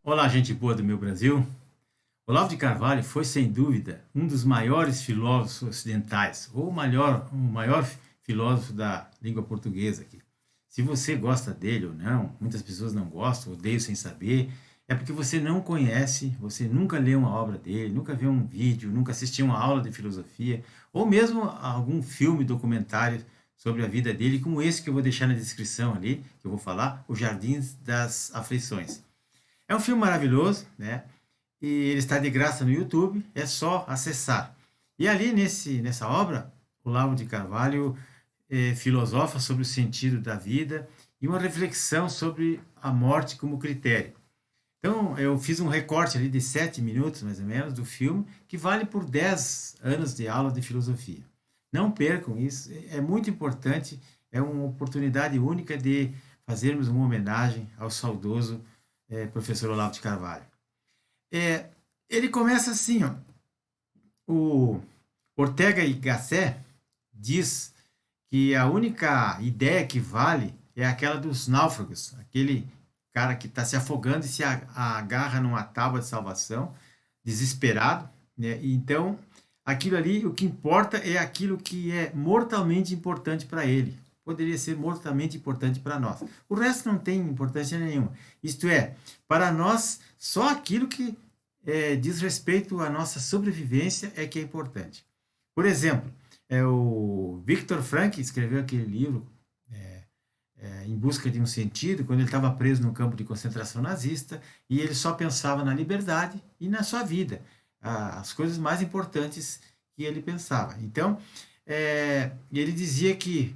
Olá, gente boa do meu Brasil. Olavo de Carvalho foi, sem dúvida, um dos maiores filósofos ocidentais, ou o maior filósofo da língua portuguesa aqui. Se você gosta dele ou não, muitas pessoas não gostam, odeiam sem saber, é porque você não conhece, você nunca leu uma obra dele, nunca viu um vídeo, nunca assistiu uma aula de filosofia, ou mesmo algum filme, documentário sobre a vida dele, como esse que eu vou deixar na descrição ali, que eu vou falar, O Jardins das Aflições. É um filme maravilhoso, né? E ele está de graça no YouTube, é só acessar. E ali nessa obra, o Olavo de Carvalho filosofa sobre o sentido da vida e uma reflexão sobre a morte como critério. Então, eu fiz um recorte ali de 7 minutos, mais ou menos, do filme, que vale por 10 anos de aula de filosofia. Não percam isso, é muito importante, é uma oportunidade única de fazermos uma homenagem ao saudoso professor Olavo de Carvalho. É, ele começa assim, ó, o Ortega y Gasset diz que a única ideia que vale é aquela dos náufragos, aquele cara que está se afogando e se agarra numa tábua de salvação, desesperado, né? Então, aquilo ali, o que importa é aquilo que é mortalmente importante para ele. Poderia ser mortalmente importante para nós. O resto não tem importância nenhuma. Isto é, para nós, só aquilo que diz respeito à nossa sobrevivência é que é importante. Por exemplo, o Viktor Frankl escreveu aquele livro Em Busca de um Sentido, quando ele estava preso no campo de concentração nazista, e ele só pensava na liberdade e na sua vida, as coisas mais importantes que ele pensava. Então, ele dizia que,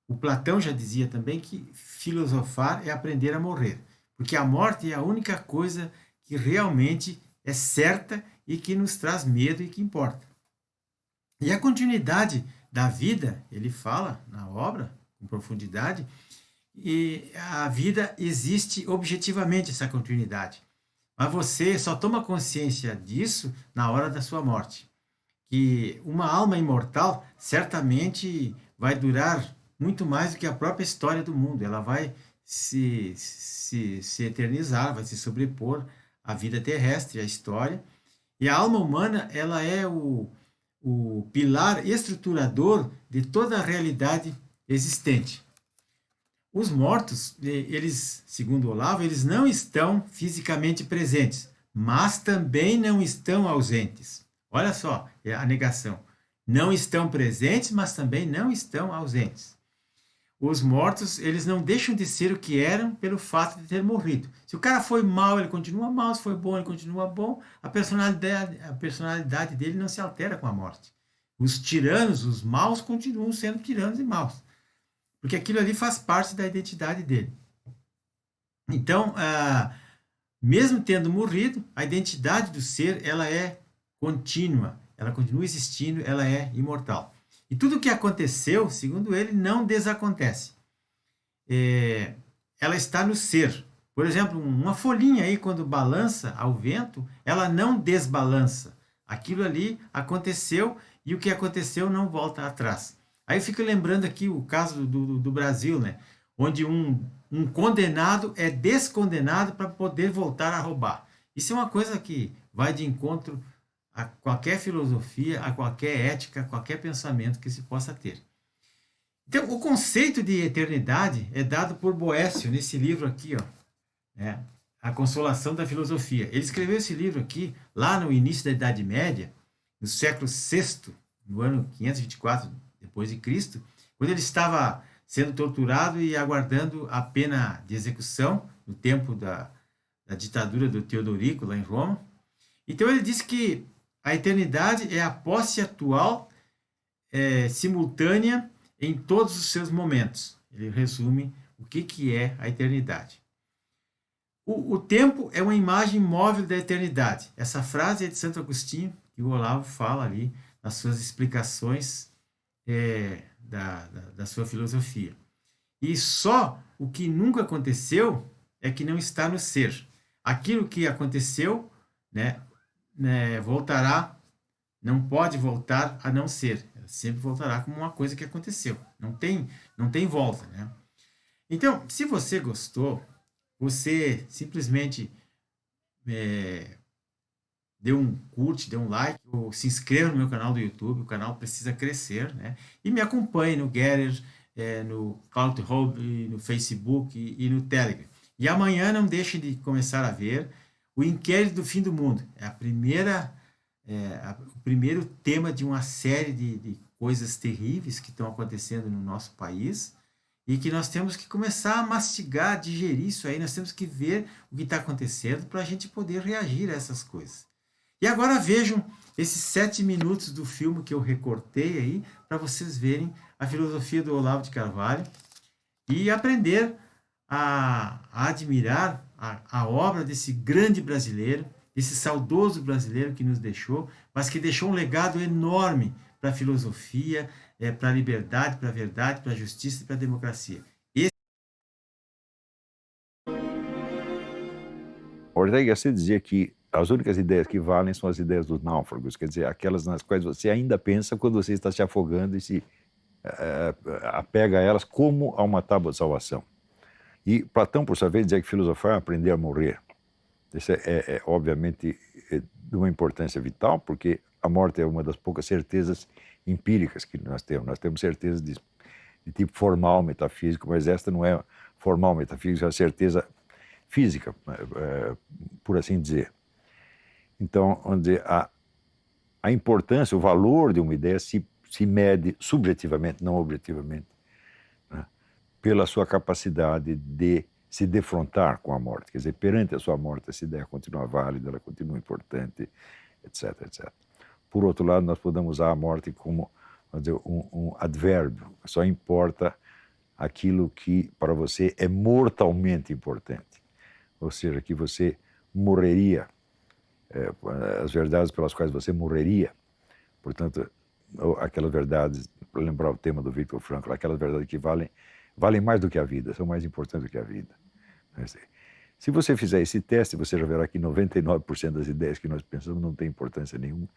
o Platão já dizia também que filosofar é aprender a morrer, porque a morte é a única coisa que realmente é certa e que nos traz medo e que importa. E a continuidade da vida, ele fala na obra, com profundidade, e a vida existe objetivamente, essa continuidade. Mas você só toma consciência disso na hora da sua morte. Que uma alma imortal certamente vai durar muito mais do que a própria história do mundo. Ela vai se eternizar, vai se sobrepor à vida terrestre, à história. E a alma humana, ela é o pilar estruturador de toda a realidade existente. Os mortos, eles, segundo Olavo, eles não estão fisicamente presentes, mas também não estão ausentes. Olha só, é a negação. Não estão presentes, mas também não estão ausentes. Os mortos, eles não deixam de ser o que eram pelo fato de ter morrido. Se o cara foi mal, ele continua mal. Se foi bom, ele continua bom. A personalidade dele não se altera com a morte. Os tiranos, os maus, continuam sendo tiranos e maus. Porque aquilo ali faz parte da identidade dele. Então, mesmo tendo morrido, a identidade do ser, ela é contínua. Ela continua existindo, ela é imortal. E tudo o que aconteceu, segundo ele, não desacontece. Ela está no ser. Por exemplo, uma folhinha aí, quando balança ao vento, ela não desbalança. Aquilo ali aconteceu e o que aconteceu não volta atrás. Aí eu fico lembrando aqui o caso do Brasil, né? Onde um condenado é descondenado para poder voltar a roubar. Isso é uma coisa que vai de encontro a qualquer filosofia, a qualquer ética, a qualquer pensamento que se possa ter. Então, o conceito de eternidade é dado por Boécio nesse livro aqui, ó, né? A Consolação da Filosofia. Ele escreveu esse livro aqui lá no início da Idade Média, no século VI, no ano 524 depois de Cristo, quando ele estava sendo torturado e aguardando a pena de execução no tempo da ditadura do Teodorico lá em Roma. Então ele diz que a eternidade é a posse atual, simultânea em todos os seus momentos. Ele resume o que é a eternidade. O tempo é uma imagem móvel da eternidade. Essa frase é de Santo Agostinho, que o Olavo fala ali nas suas explicações da sua filosofia. E só o que nunca aconteceu é que não está no ser. Aquilo que aconteceu, voltará, não pode voltar a não ser. Ela sempre voltará como uma coisa que aconteceu. Não tem volta, né? Então, se você gostou, você simplesmente dê um curte, dê um like, ou se inscreva no meu canal do YouTube, o canal precisa crescer, né? E me acompanhe no Getter, no CloutHub, no Facebook e no Telegram. E amanhã não deixe de começar a ver o Inquérito do Fim do Mundo. É o primeiro tema de uma série de coisas terríveis que estão acontecendo no nosso país e que nós temos que começar a mastigar, digerir isso aí, nós temos que ver o que está acontecendo para a gente poder reagir a essas coisas. E agora vejam esses 7 minutos do filme que eu recortei aí, para vocês verem a filosofia do Olavo de Carvalho e aprender a admirar a obra desse grande brasileiro, esse saudoso brasileiro que nos deixou, mas que deixou um legado enorme para a filosofia, para a liberdade, para a verdade, para a justiça e para a democracia. Ortega se dizia que as únicas ideias que valem são as ideias dos náufragos, quer dizer, aquelas nas quais você ainda pensa quando você está se afogando e se apega a elas como a uma tábua de salvação. E Platão, por sua vez, dizia que filosofar é aprender a morrer. Isso obviamente, de uma importância vital, porque a morte é uma das poucas certezas empíricas que nós temos. Nós temos certezas de tipo formal, metafísico, mas esta não é formal, metafísica, é uma certeza física, por assim dizer. Então, vamos dizer, a importância, o valor de uma ideia se mede subjetivamente, não objetivamente, né, pela sua capacidade de se defrontar com a morte. Quer dizer, perante a sua morte, essa ideia continua válida, ela continua importante, etc, etc. Por outro lado, nós podemos usar a morte como, vamos dizer, um advérbio. Só importa aquilo que para você é mortalmente importante. Ou seja, que você morreria, as verdades pelas quais você morreria. Portanto, aquelas verdades, para lembrar o tema do Viktor Frankl, aquelas verdades que valem mais do que a vida, são mais importantes do que a vida. Se você fizer esse teste, você já verá que 99% das ideias que nós pensamos não tem importância nenhuma,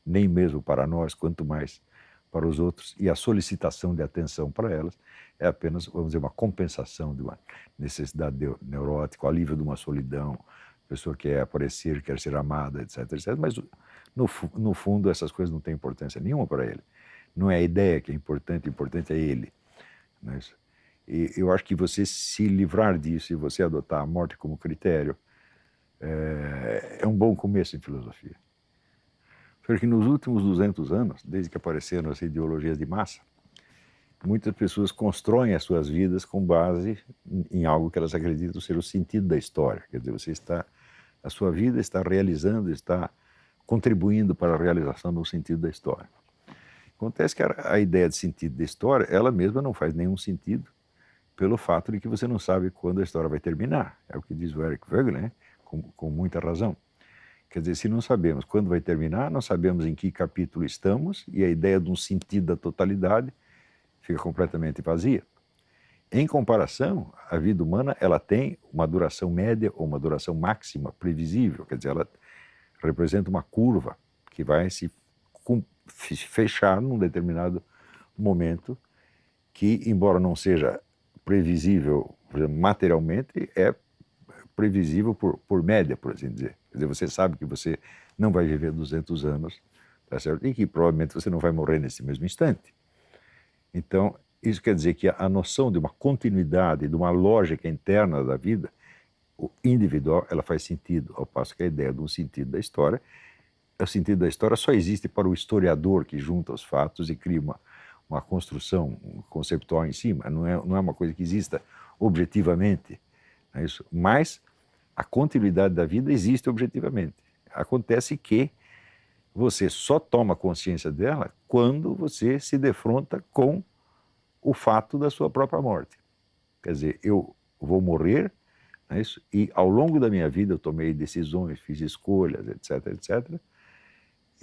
nem mesmo para nós, quanto mais para os outros, e a solicitação de atenção para elas é apenas, vamos dizer, uma compensação de uma necessidade neurótica, o alívio de uma solidão, a pessoa quer aparecer, quer ser amada, etc, etc, mas no fundo essas coisas não têm importância nenhuma para ele. Não é a ideia que é importante é ele. Não é isso? E eu acho que você se livrar disso e você adotar a morte como critério é um bom começo em filosofia. Porque nos últimos 200 anos, desde que apareceram as ideologias de massa, muitas pessoas constroem as suas vidas com base em algo que elas acreditam ser o sentido da história. Quer dizer, a sua vida está realizando, está contribuindo para a realização do sentido da história. Acontece que a ideia de sentido da história, ela mesma não faz nenhum sentido pelo fato de que você não sabe quando a história vai terminar. É o que diz o Eric Voegelin, né? Com muita razão. Quer dizer, se não sabemos quando vai terminar, não sabemos em que capítulo estamos, e a ideia de um sentido da totalidade fica completamente vazia. Em comparação, a vida humana ela tem uma duração média ou uma duração máxima previsível, quer dizer, ela representa uma curva que vai se fechar num determinado momento que, embora não seja previsível materialmente, é previsível por média, por assim dizer. Quer dizer, você sabe que você não vai viver 200 anos, tá certo? E que provavelmente você não vai morrer nesse mesmo instante. Então, isso quer dizer que a noção de uma continuidade, de uma lógica interna da vida, o individual, ela faz sentido, ao passo que a ideia de um sentido da história, o sentido da história só existe para o historiador que junta os fatos e cria uma construção conceptual em cima, não é uma coisa que exista objetivamente, não é isso? Mas a continuidade da vida existe objetivamente. Acontece que você só toma consciência dela quando você se defronta com o fato da sua própria morte. Quer dizer, eu vou morrer, não é isso? E ao longo da minha vida eu tomei decisões, fiz escolhas, etc, etc,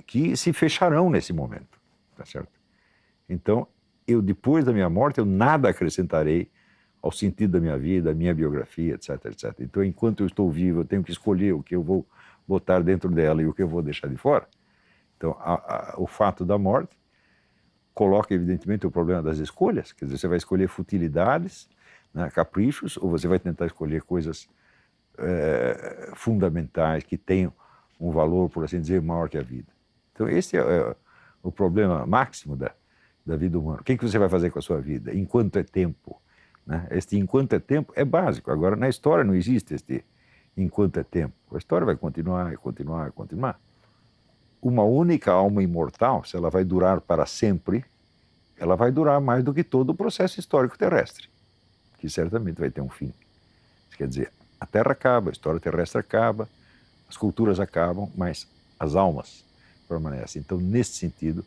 que se fecharão nesse momento, tá certo? Então, depois da minha morte, eu nada acrescentarei ao sentido da minha vida, à minha biografia, etc, etc. Então, enquanto eu estou vivo, eu tenho que escolher o que eu vou botar dentro dela e o que eu vou deixar de fora. Então, o fato da morte coloca, evidentemente, o problema das escolhas. Quer dizer, você vai escolher futilidades, né, caprichos, ou você vai tentar escolher coisas fundamentais, que tenham um valor, por assim dizer, maior que a vida. Então, esse é o problema máximo da vida humana. O que você vai fazer com a sua vida? Enquanto é tempo. Né? Este enquanto é tempo é básico. Agora, na história não existe este enquanto é tempo. A história vai continuar e continuar e continuar. Uma única alma imortal, se ela vai durar para sempre, ela vai durar mais do que todo o processo histórico terrestre, que certamente vai ter um fim. Isso quer dizer, a Terra acaba, a história terrestre acaba, as culturas acabam, mas as almas permanecem. Então, nesse sentido,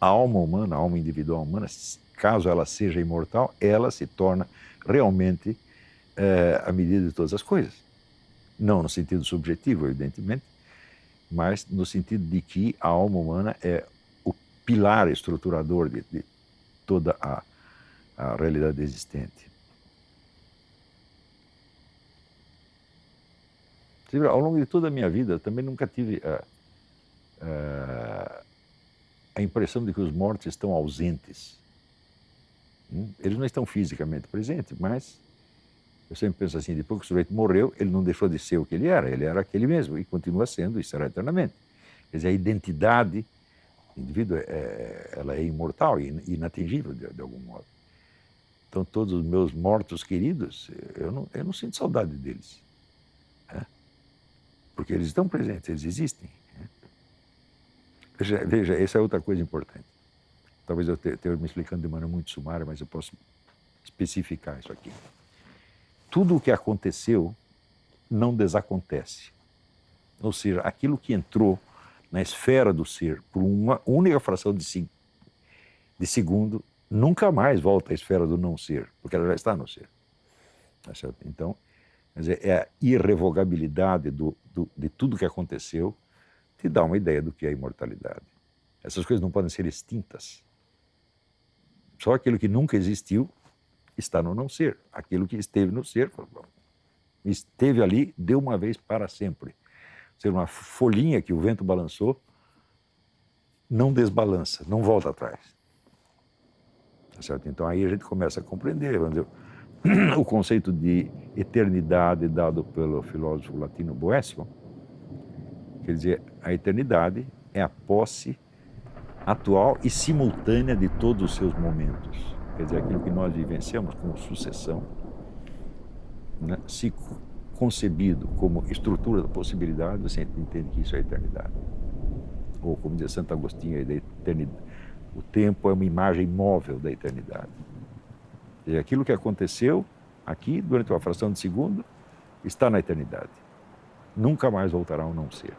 a alma humana, a alma individual humana, caso ela seja imortal, ela se torna realmente a medida de todas as coisas. Não no sentido subjetivo, evidentemente, mas no sentido de que a alma humana é o pilar estruturador de toda a realidade existente. Ao longo de toda a minha vida, eu também nunca tive a impressão de que os mortos estão ausentes. Eles não estão fisicamente presentes, mas eu sempre penso assim, depois que o sujeito morreu, ele não deixou de ser o que ele era aquele mesmo, e continua sendo, e será eternamente. Quer dizer, a identidade do indivíduo ela é imortal e inatingível de algum modo. Então, todos os meus mortos queridos, eu não sinto saudade deles. Porque eles estão presentes, eles existem. Veja, essa é outra coisa importante. Talvez eu esteja me explicando de maneira muito sumária, mas eu posso especificar isso aqui. Tudo o que aconteceu não desacontece. Ou seja, aquilo que entrou na esfera do ser por uma única fração de segundo, nunca mais volta à esfera do não ser, porque ela já está no ser. Tá certo? Então, quer dizer, é a irrevogabilidade de tudo que aconteceu te dá uma ideia do que é a imortalidade. Essas coisas não podem ser extintas. Só aquilo que nunca existiu está no não ser. Aquilo que esteve no ser, esteve ali de uma vez para sempre. Ou seja, uma folhinha que o vento balançou não desbalança, não volta atrás. Tá certo? Então aí a gente começa a compreender, vamos dizer, o conceito de eternidade dado pelo filósofo latino Boécio. Quer dizer, a eternidade é a posse atual e simultânea de todos os seus momentos. Quer dizer, aquilo que nós vivenciamos como sucessão, né, se concebido como estrutura da possibilidade, você entende que isso é a eternidade. Ou, como diz Santo Agostinho, da eternidade, o tempo é uma imagem móvel da eternidade. Quer dizer, aquilo que aconteceu aqui, durante uma fração de segundo, está na eternidade. Nunca mais voltará ao não ser.